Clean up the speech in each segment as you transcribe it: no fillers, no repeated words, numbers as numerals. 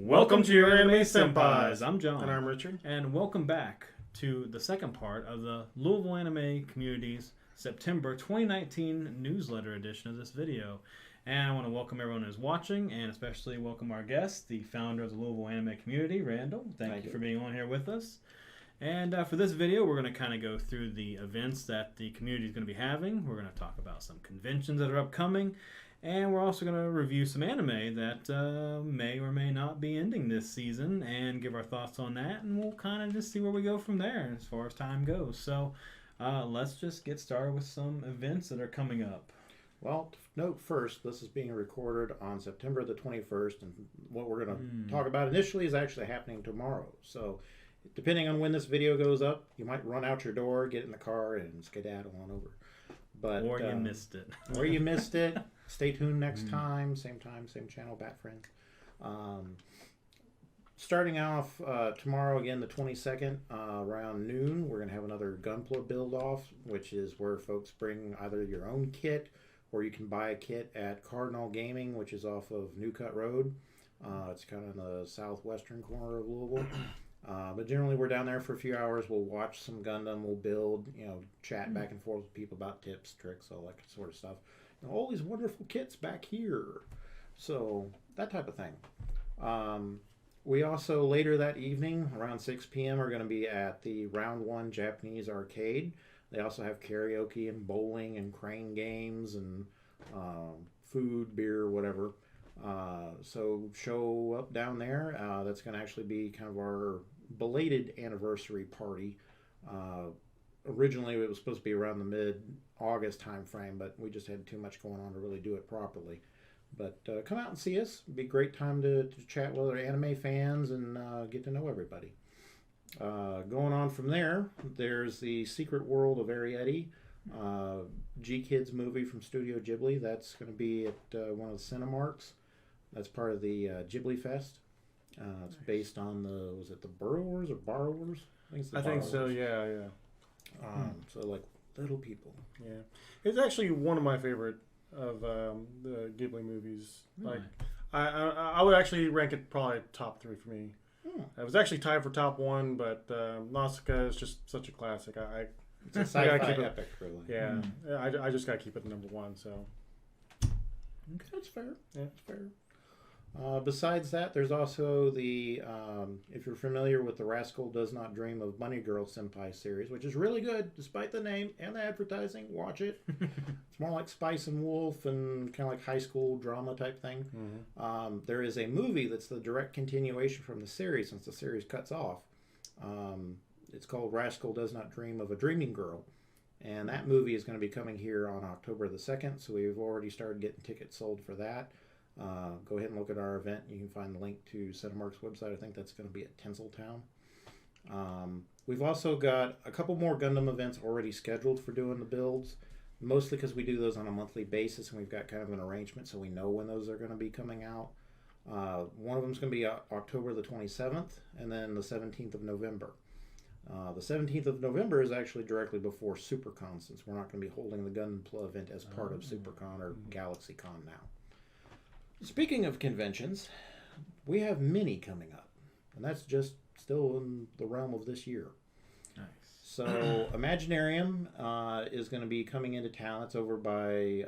Welcome to Your Anime Senpais. I'm John. And I'm Richard. And welcome back to the second part of the Louisville Anime Community's September 2019 newsletter edition of this video. And I want to welcome everyone who's watching, and especially welcome our guest, the founder of the Louisville Anime Community, Randall. Thank you for being on here with us. And for this video, we're going to kind of go through the events that the community is going to be having. We're going to talk about some conventions that are upcoming. And we're also going to review some anime that may or may not be ending this season and give our thoughts on that. And we'll kind of just see where we go from there as far as time goes. So let's just get started with some events that are coming up. Well, note first, this is being recorded on September the 21st. And what we're going to talk about initially is actually happening tomorrow. So depending on when this video goes up, you might run out your door, get in the car, and skedaddle on over. But, or you missed it. Or you missed it. Stay tuned next time, same channel, Bat Friends. Starting off tomorrow, again, the 22nd, around noon, we're going to have another Gunpla build-off, which is where folks bring either your own kit, or you can buy a kit at Cardinal Gaming, which is off of New Cut Road. It's kind of in the southwestern corner of Louisville. But generally, we're down there for a few hours. We'll watch some Gundam. We'll build, chat back and forth with people about tips, tricks, all that sort of stuff. And all these wonderful kits back here. So, that type of thing. We also, later that evening, around 6 p.m., are going to be at the Round 1 Japanese Arcade. They also have karaoke and bowling and crane games and food, beer, whatever. So show up down there. That's going to actually be kind of our belated anniversary party. Originally, it was supposed to be around the mid-August time frame, but we just had too much going on to really do it properly. But come out and see us. It'd be a great time to chat with other anime fans and get to know everybody. Going on from there, there's the Secret World of Arietti, G-Kids movie from Studio Ghibli. That's going to be at one of the Cinemarks. That's part of the Ghibli Fest. It's based on was it the Burrowers or Borrowers? I think so, yeah. So like little people. Yeah. It's actually one of my favorite of the Ghibli movies. Really? Like, I would actually rank it probably top 3 for me. It was actually tied for top 1, but Nausicaa is just such a classic. It's a sci-fi epic, really. Yeah, I just got to keep it number 1, so. Okay, that's fair. Yeah, that's fair. Besides that, there's also the, if you're familiar with the Rascal Does Not Dream of Bunny Girl Senpai series, which is really good, despite the name and the advertising. Watch it. It's more like Spice and Wolf and kind of like high school drama type thing. There is a movie that's the direct continuation from the series, since the series cuts off. It's called Rascal Does Not Dream of a Dreaming Girl. And that movie is going to be coming here on October the 2nd, so we've already started getting tickets sold for that. Go ahead and look at our event. You can find the link to Cinemark's website. I think that's going to be at Tinseltown. We've also got a couple more Gundam events already scheduled for doing the builds, mostly because we do those on a monthly basis, and we've got kind of an arrangement so we know when those are going to be coming out. One of them is going to be October the 27th, and then the 17th of November. The 17th of November is actually directly before SuperCon, since we're not going to be holding the Gunpla event as part of SuperCon or GalaxyCon now. Speaking of conventions, we have Mini coming up, and that's just still in the realm of this year. Nice. So Imaginarium is going to be coming into town. It's over by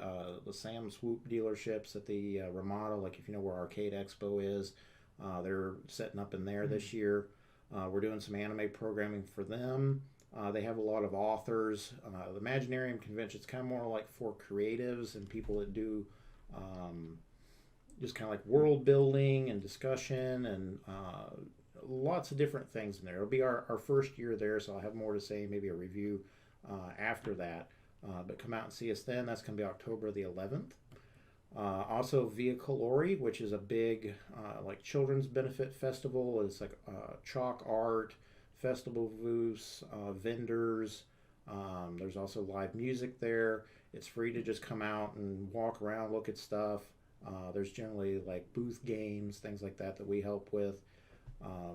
the Sam Swoop dealerships at the Ramada, like if you know where Arcade Expo is. They're setting up in there this year. We're doing some anime programming for them. They have a lot of authors. The Imaginarium convention is kind of more like for creatives and people that do just kind of like world building and discussion and lots of different things in there. It'll be our first year there, so I'll have more to say, maybe a review after that. But come out and see us then. That's going to be October the 11th. Also Via Colori, which is a big like children's benefit festival. It's like chalk art, festival booths, vendors. There's also live music there. It's free to just come out and walk around, look at stuff. There's generally like booth games, things like that we help with.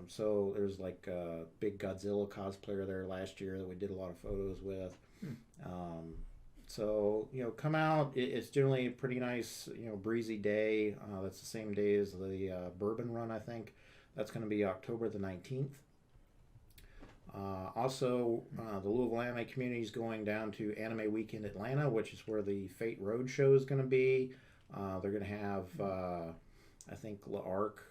So there's like a big Godzilla cosplayer there last year that we did a lot of photos with. So, come out. It's generally a pretty nice, breezy day. That's the same day as the bourbon run, I think. That's going to be October the 19th. Also, the Louisville Anime Community is going down to Anime Weekend Atlanta, which is where the Fate Road Show is going to be. They're going to have, I think, L'Arc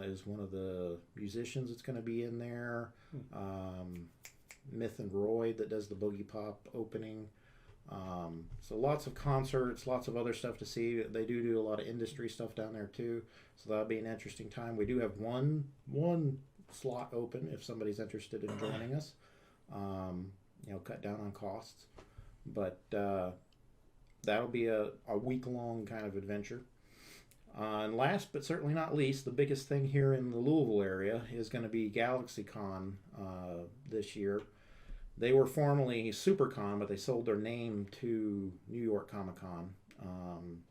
is one of the musicians that's going to be in there. Myth and Roy that does the Boogie Pop opening. So lots of concerts, lots of other stuff to see. They do a lot of industry stuff down there too. So that'll be an interesting time. We do have one slot open if somebody's interested in joining us. Cut down on costs. But that'll be a week-long kind of adventure. And last but certainly not least, the biggest thing here in the Louisville area is going to be GalaxyCon this year. They were formerly SuperCon, but they sold their name to New York Comic Con,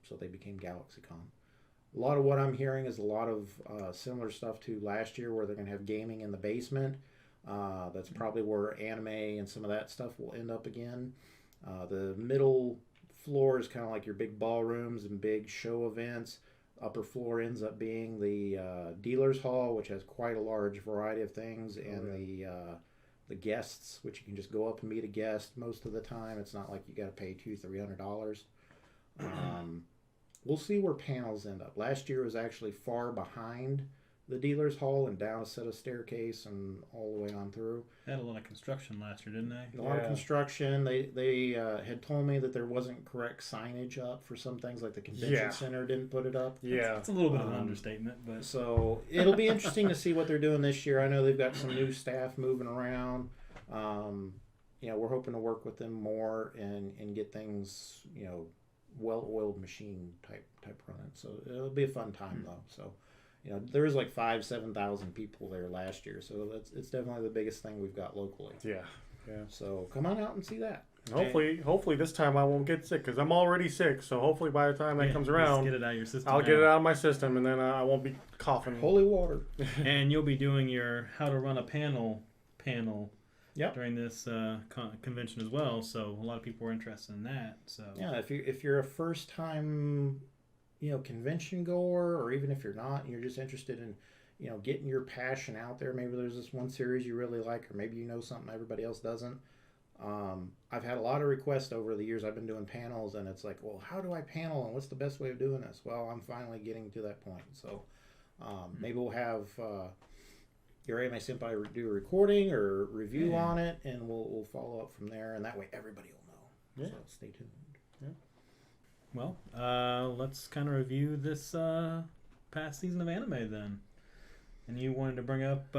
so they became GalaxyCon. A lot of what I'm hearing is a lot of similar stuff to last year, where they're going to have gaming in the basement. That's probably where anime and some of that stuff will end up again. The middle floor is kind of like your big ballrooms and big show events. Upper floor ends up being the dealer's hall, which has quite a large variety of things, and the guests, which you can just go up and meet a guest most of the time. It's not like you got to pay $200-$300. We'll see where panels end up. Last year was actually far behind the dealer's hall and down a set of staircase and all the way on through. They had a lot of construction last year, didn't they? A lot of construction. They had told me that there wasn't correct signage up for some things, like the convention center didn't put it up. Yeah, it's a little bit of an understatement, but so it'll be interesting to see what they're doing this year. I know they've got some new staff moving around. We're hoping to work with them more and get things, well-oiled machine type running. So it'll be a fun time though. So. There was like 7,000 people there last year, so it's definitely the biggest thing we've got locally. Yeah. So come on out and see that. And hopefully this time I won't get sick, because I'm already sick. So hopefully by the time that comes around, get it out of your system. I'll get it out of my system, and then I won't be coughing. Holy water. And you'll be doing your how to run a panel during this convention as well. So a lot of people are interested in that. So yeah, if you're a first time convention goer, or even if you're not and you're just interested in getting your passion out there, maybe there's this one series you really like, or maybe something everybody else doesn't. I've had a lot of requests over the years. I've been doing panels, and it's like, well, how do I panel, and what's the best way of doing this? Well, I'm finally getting to that point. So maybe we'll have Your Anime Senpai do a recording or review on it, and we'll follow up from there, and that way everybody will know. So stay tuned. Well, let's kind of review this past season of anime then. And you wanted to bring up,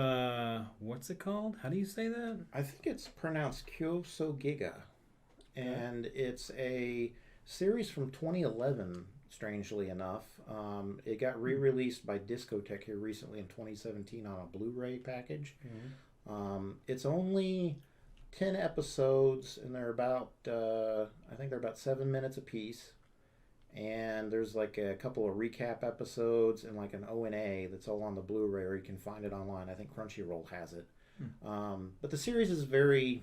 what's it called? How do you say that? I think it's pronounced Kyo-so-giga. And it's a series from 2011, strangely enough. It got re-released by Discotech here recently in 2017 on a Blu-ray package. It's only 10 episodes, and they're about, I think they're about 7 minutes apiece. And there's like a couple of recap episodes and like an O&A that's all on the Blu-ray, or you can find it online. I think Crunchyroll has it. But the series is the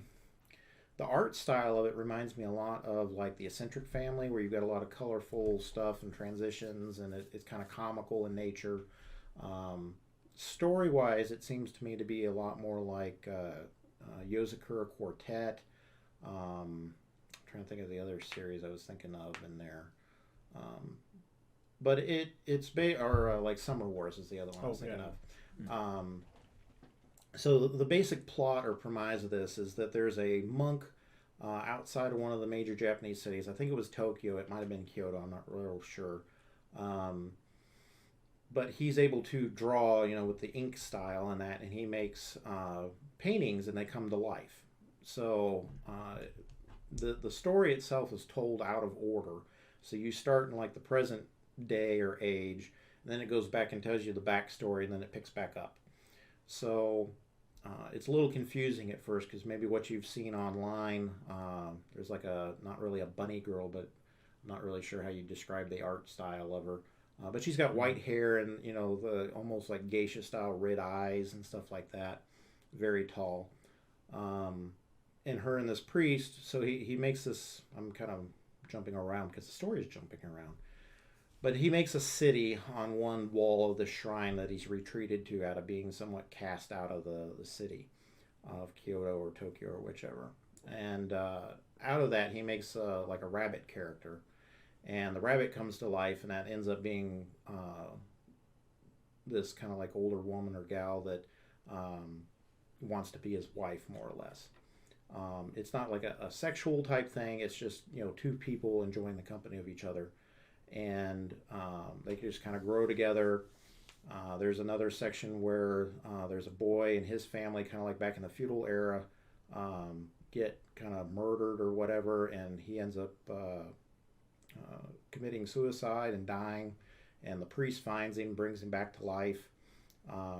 art style of it reminds me a lot of like the Eccentric Family, where you've got a lot of colorful stuff and transitions, and it's kind of comical in nature. Story-wise, it seems to me to be a lot more like Yozakura Quartet. I'm trying to think of the other series I was thinking of in there. But it's like Summer Wars is the other one I was thinking of. So the basic plot or premise of this is that there's a monk outside of one of the major Japanese cities. I think it was Tokyo. It might have been Kyoto. I'm not real sure. But he's able to draw, with the ink style and that, and he makes paintings, and they come to life. So the story itself is told out of order. So you start in like the present day or age, and then it goes back and tells you the backstory, and then it picks back up. So it's a little confusing at first, because maybe what you've seen online, there's like not really a bunny girl, but I'm not really sure how you describe the art style of her. But she's got white hair and, the almost like geisha style red eyes and stuff like that. Very tall. And her and this priest, so he makes this, I'm kind of jumping around because the story is jumping around. But he makes a city on one wall of the shrine that he's retreated to out of being somewhat cast out of the city of Kyoto or Tokyo or whichever. And out of that, he makes like a rabbit character. And the rabbit comes to life, and that ends up being this kind of like older woman or gal that wants to be his wife, more or less. It's not like a sexual type thing. It's just, two people enjoying the company of each other. And they just kind of grow together. There's another section where there's a boy and his family, kind of like back in the feudal era, get kind of murdered or whatever, and he ends up committing suicide and dying. And the priest finds him, brings him back to life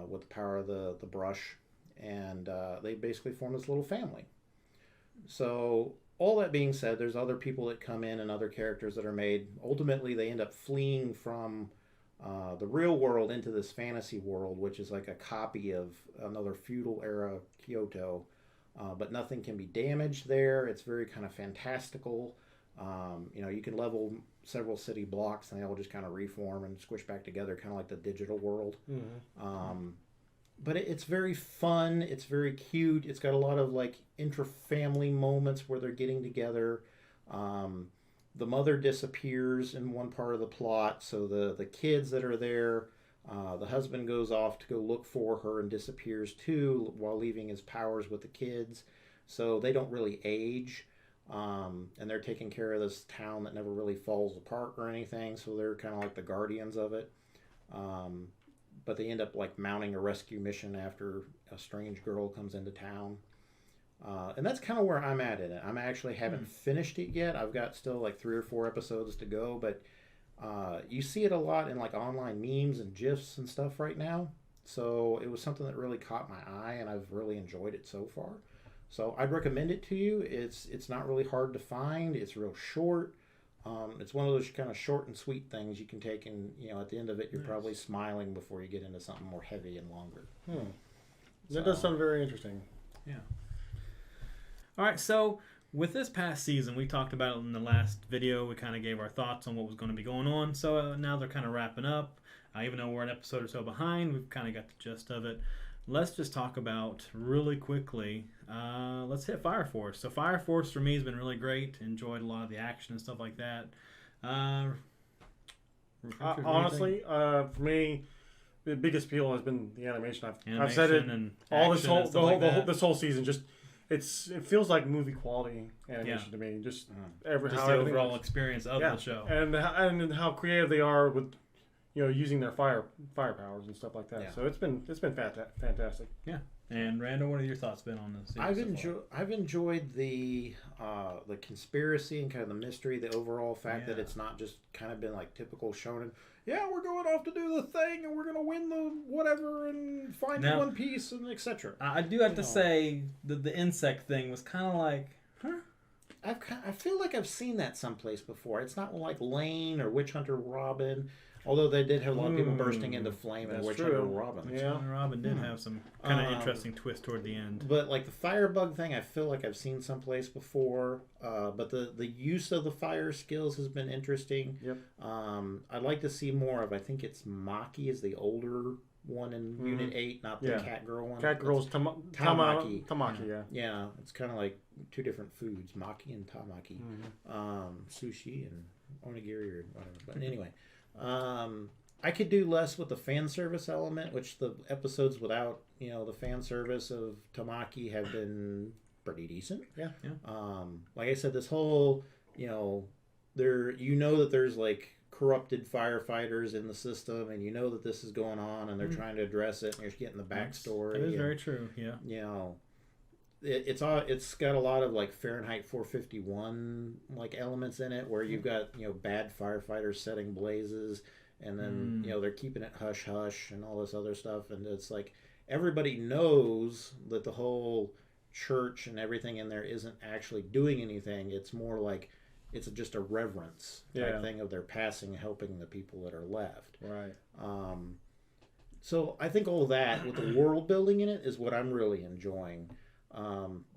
with the power of the brush. And they basically form this little family. So all that being said, there's other people that come in and other characters that are made. Ultimately, they end up fleeing from the real world into this fantasy world, which is like a copy of another feudal era Kyoto. But nothing can be damaged there. It's very kind of fantastical. You can level several city blocks and they all just kind of reform and squish back together, kind of like the digital world. Mm-hmm. But it's very fun. It's very cute. It's got a lot of like intra-family moments where they're getting together. The mother disappears in one part of the plot, so the kids that are there, the husband goes off to go look for her and disappears too, while leaving his powers with the kids. So they don't really age. And they're taking care of this town that never really falls apart or anything, so they're kind of like the guardians of it. But they end up like mounting a rescue mission after a strange girl comes into town. And that's kind of where I'm at in it. I actually haven't finished it yet. I've got still like 3 or 4 episodes to go, but you see it a lot in like online memes and GIFs and stuff right now. So it was something that really caught my eye, and I've really enjoyed it so far. So I'd recommend it to you. It's not really hard to find. It's real short. It's one of those kind of short and sweet things you can take, and at the end of it, you're probably smiling before you get into something more heavy and longer. That does sound very interesting. Yeah. All right, so with this past season, we talked about it in the last video. We kind of gave our thoughts on what was going to be going on. So now they're kind of wrapping up. Even though we're an episode or so behind, we've kind of got the gist of it. Let's just talk about really quickly. Let's hit Fire Force. So Fire Force for me has been really great. Enjoyed a lot of the action and stuff like that. Honestly, for me, the biggest appeal has been the animation. I've said it all this whole season. Just it feels like movie quality animation to me. Just the overall experience of the show, and how creative they are with using their fire powers and stuff like that. Yeah. So it's been fantastic. Yeah. And Randall, what are your thoughts been on this? I've enjoyed the conspiracy and kind of the mystery, the overall fact that it's not just kind of been like typical shonen. Yeah, we're going off to do the thing, and we're going to win the whatever and find One Piece and etc. I do have to say the insect thing was kind of like, huh? I feel like I've seen that someplace before. It's not like Lane or Witch Hunter Robin. Although they did have a lot of people bursting into flame and Witch Hunter Robin. Yeah, Robin did have some kind of interesting twist toward the end. But like the firebug thing, I feel like I've seen someplace before. But the use of the fire skills has been interesting. Yep. I'd like to see more of. I think it's Maki is the older one in Unit 8, not the cat girl one. Cat girl's Tamaki. Yeah. Yeah, it's kind of like 2 different foods, Maki and Tamaki. Sushi and onigiri or whatever. But anyway. I could do less with the fan service element, which the episodes without, the fan service of Tamaki have been pretty decent. Yeah. Like I said, this whole, that there's like corrupted firefighters in the system, and that this is going on, and they're trying to address it, and you're getting the backstory. It is very true. Yeah. It's got a lot of like Fahrenheit 451 like elements in it, where you've got bad firefighters setting blazes, and then they're keeping it hush hush and all this other stuff, and it's like everybody knows that the whole church and everything in there isn't actually doing anything. It's more like it's just a reverence type thing of their passing, helping the people that are left. Right. So I think all that with the world building in it is what I'm really enjoying.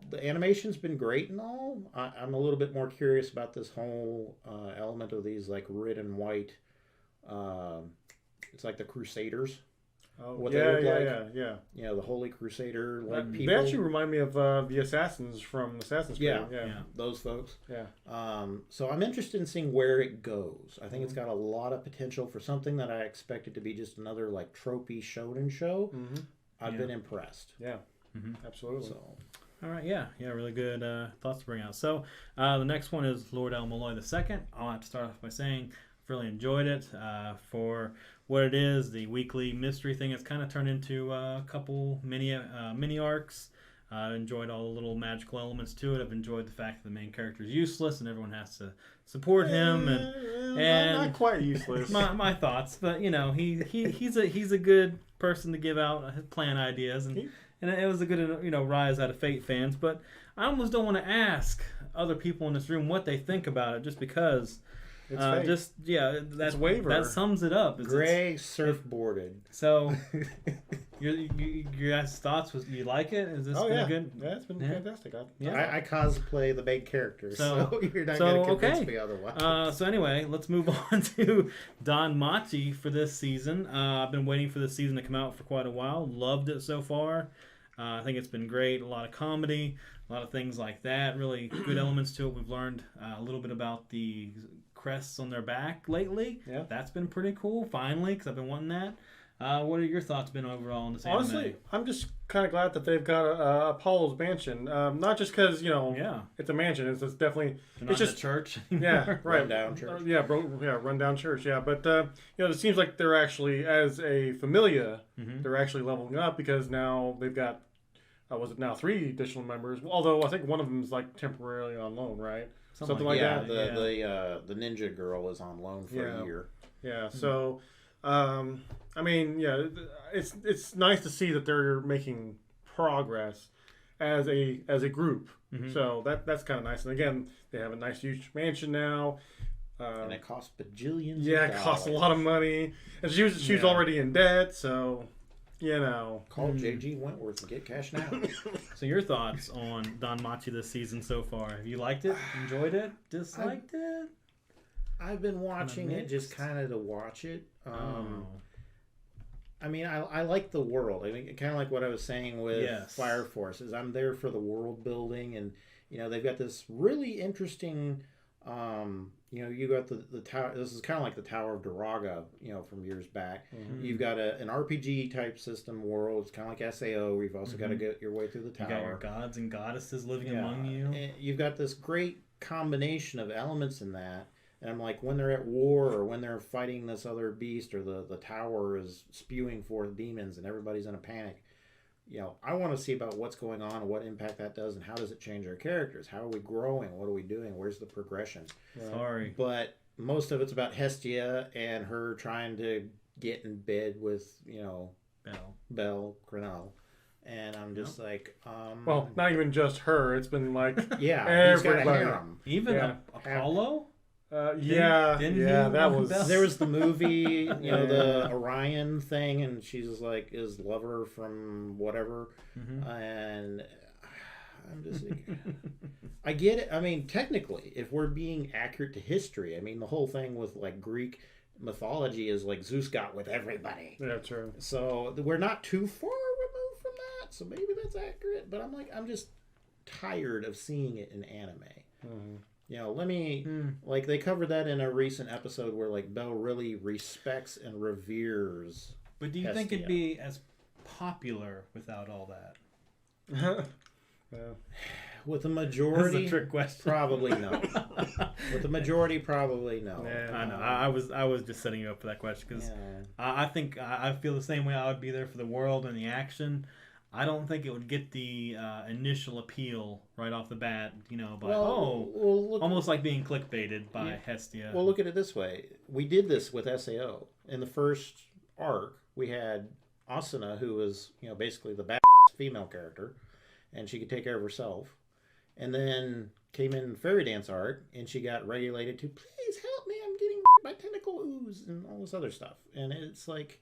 The animation's been great and all. I'm a little bit more curious about this whole element of these like red and white It's like the Crusaders. Oh, what they look like. Yeah. You know, the Holy Crusader people. They actually remind me of the assassins from Assassin's Creed. Yeah, those folks. Yeah. So I'm interested in seeing where it goes. I think it's got a lot of potential for something that I expected to be just another like tropey shonen show. I've been impressed. Yeah, absolutely. So. All right, yeah, really good thoughts to bring out. So the next one is Lord El Malloy II. I'll have to start off by saying I've really enjoyed it for what it is. The weekly mystery thing has kind of turned into a couple mini arcs. I enjoyed all the little magical elements to it. I've enjoyed the fact that the main character is useless and everyone has to support him and not quite useless. my thoughts, but you know he's a good person to give out plan ideas and it was a good rise out of Fate fans. But I almost don't want to ask other people in this room what they think about it just because. It's that's waiver. That sums it up. Gray surfboarded. So, your guys' thoughts was you like it? Is this been good? Yeah, it's been fantastic. I cosplay the main character, so you're not going to convince me otherwise. So anyway, let's move on to Don Machi for this season. I've been waiting for this season to come out for quite a while. Loved it so far. I think it's been great. A lot of comedy, a lot of things like that. Really good elements to it. We've learned a little bit about the crests on their back lately. Yeah, that's been pretty cool. Finally, because I've been wanting that. What are your thoughts been overall on this anime? Honestly, I'm just kind of glad that they've got Apollo's mansion. Not just because it's a mansion. It's definitely it's just a church. Yeah, right. Rundown church. Rundown church. Yeah, but it seems like they're actually as a familia, they're actually leveling up because now they've got. Was it now 3 additional members? Although I think one of them is like temporarily on loan, right? Something like that. The ninja girl is on loan for a year. Yeah. So, it's nice to see that they're making progress as a group. So that's kind of nice. And again, they have a nice huge mansion now. And it costs bajillions. Yeah, it costs a lot of money, and she was already in debt, so. Call J.G. Wentworth and get cash now. So your thoughts on Don Machi this season so far? Have you liked it? Enjoyed it? Disliked it? I've been watching it just kind of to watch it. I mean, I like the world. I mean, kind of like what I was saying with Fire Force is I'm there for the world building, and they've got this really interesting. You got the tower. This is kind of like the Tower of Duraga, from years back. You've got an RPG type system world. It's kind of like SAO. Where you've also got to get your way through the tower. You got your gods and goddesses living among you. And you've got this great combination of elements in that. And I'm like, when they're at war or when they're fighting this other beast or the tower is spewing forth demons and everybody's in a panic. I want to see about what's going on and what impact that does and how does it change our characters? How are we growing? What are we doing? Where's the progression? Sorry. But most of it's about Hestia and her trying to get in bed with, Belle Crenel. And I'm just like... well, not even just her. It's been like... Yeah, he's got a harem. Even Apollo? That was. There was the movie, the Orion thing, and she's like his lover from whatever, and I'm just like, I get it. I mean, technically, if we're being accurate to history, I mean, the whole thing with like Greek mythology is like Zeus got with everybody. Yeah, true. So we're not too far removed from that. So maybe that's accurate. But I'm just tired of seeing it in anime. Like they covered that in a recent episode where like Belle really respects and reveres. But do you think it'd be as popular without all that? With the majority, that's a trick question. Probably no. With the majority, probably no. Yeah, I know. I was just setting you up for that question because I think I feel the same way. I would be there for the world and the action. I don't think it would get the initial appeal right off the bat, almost like being clickbaited by Hestia. Well, look at it this way. We did this with SAO. In the first arc, we had Asuna, who was, basically the badass female character, and she could take care of herself. And then came in Fairy Dance arc, and she got regulated to, please help me, I'm getting my tentacle ooze, and all this other stuff. And it's like...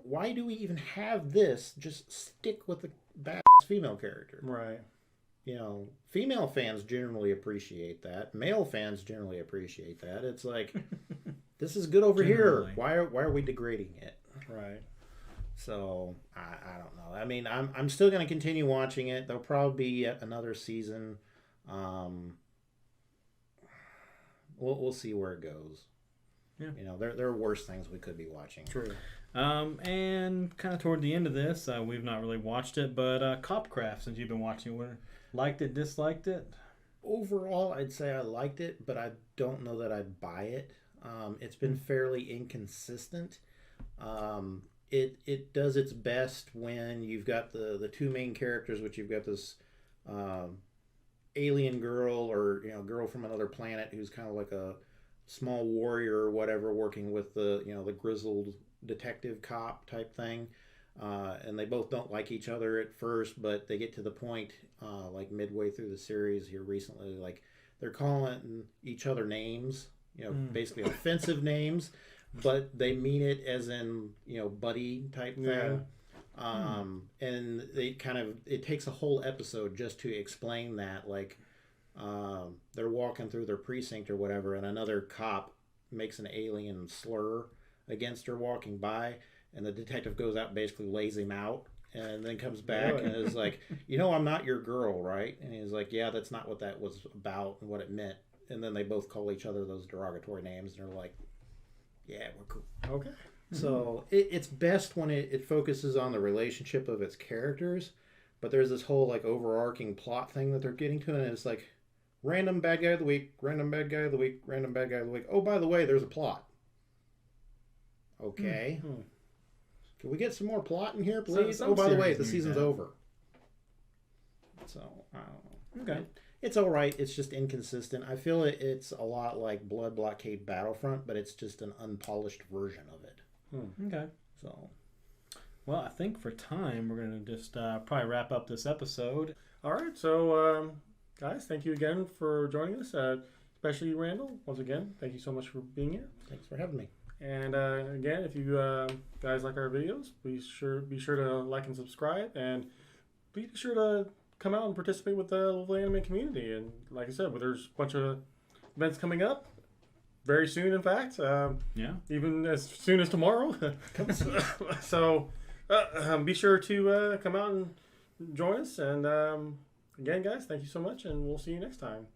Why do we even have this? Just stick with the badass female character. Right. Female fans generally appreciate that. Male fans generally appreciate that. It's like, this is good over Generally. here. Why are we degrading it? Right. So I don't know. I mean, I'm still going to continue watching it. There'll probably be yet another season. We'll see where it goes. Yeah. You know, there are worse things we could be watching. True. And kind of toward the end of this, we've not really watched it, but Copcraft, since you've been watching it, liked it, disliked it? Overall, I'd say I liked it, but I don't know that I'd buy it. It's been fairly inconsistent. It does its best when you've got the two main characters, which you've got this alien girl or girl from another planet who's kind of like a small warrior or whatever, working with the grizzled detective cop type thing, and they both don't like each other at first, but they get to the point like midway through the series here recently, like they're calling each other names, basically offensive names, but they mean it as in buddy type thing. And it takes a whole episode just to explain that, like they're walking through their precinct or whatever, and another cop makes an alien slur against her walking by, and the detective goes out and basically lays him out, and then comes back and is like, I'm not your girl, right? And he's like, yeah, that's not what that was about and what it meant. And then they both call each other those derogatory names, and they're like, yeah, we're cool. Okay. So it's best when it focuses on the relationship of its characters, but there's this whole like overarching plot thing that they're getting to, and it's like random bad guy of the week, random bad guy of the week, random bad guy of the week. Oh, by the way, there's a plot. Okay. Can we get some more plot in here, please? Some by the way, series the need season's that. over. So, I don't know. Okay. It's all right. It's just inconsistent. I feel it's a lot like Blood Blockade Battlefront, but it's just an unpolished version of it. Okay. So, well, I think for time, we're going to just probably wrap up this episode. All right. So, guys, thank you again for joining us, especially you, Randall. Once again, thank you so much for being here. thanks for having me. And again, if you guys like our videos, please be sure to like and subscribe, and please be sure to come out and participate with the Louisville Anime Community. And like I said, there's a bunch of events coming up very soon. In fact, even as soon as tomorrow. So be sure to come out and join us. And again, guys, thank you so much, and we'll see you next time.